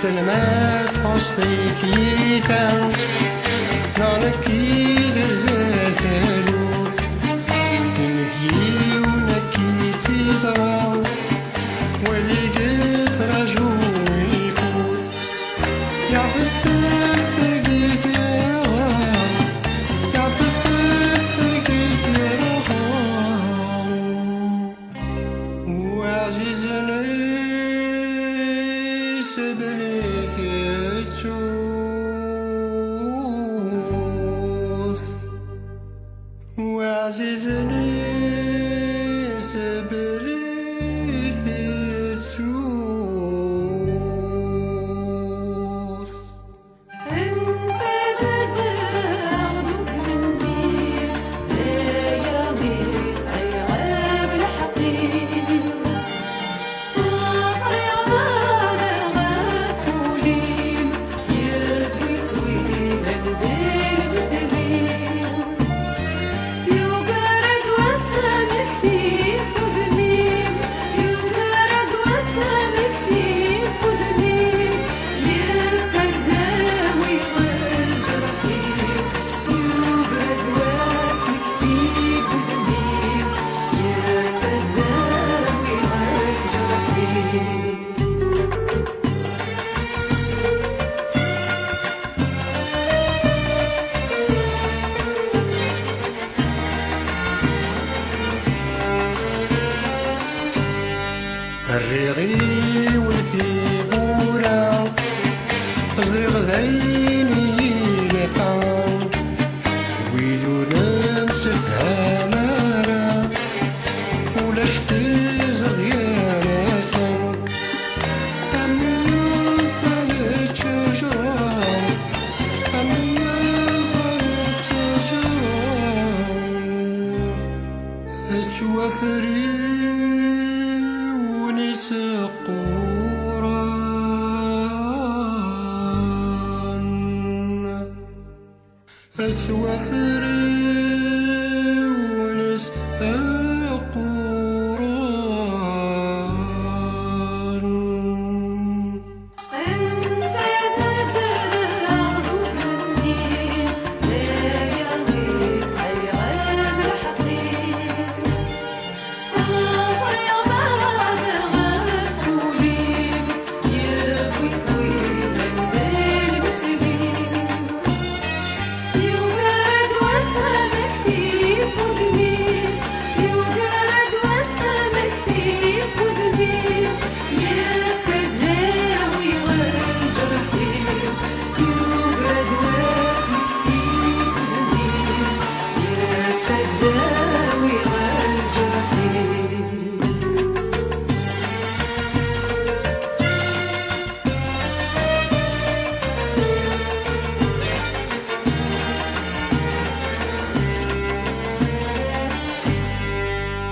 Selmet hostig fieten Nane kieder zeteloef Kim view na kiet Israel Weli get rajouni fout Ja versuffer githera Ja versuffer githera وعزيزنا سبلت الشوث وعزيزنا سبلت الشوث الريغي والثيبورة زريغ ذيني نفعان ويدو نمسف هامارا ولا شتيزغ يا ناسا أمي صالت شجرة أمي صالت شجرة الشوافري أسوافري ونس أقوران أنفذ الدرغ بالدين لا يغيس عيغاذ الحقير أغفر يا بعض الغفولين يبوي ثويب من ذي المثلين يوجد والسمك في قدمي يوجد والسمك في قدمي يا سداوي والجرحين يوجد والسمك في قدمي يا سداوي والجرحين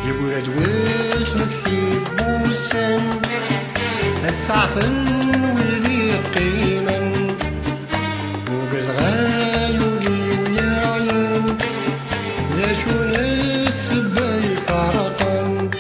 يقول أجوز مثيب بوسن السعفن وذي قيما وقد غايولي ويعين ذا شو نسبي فرقا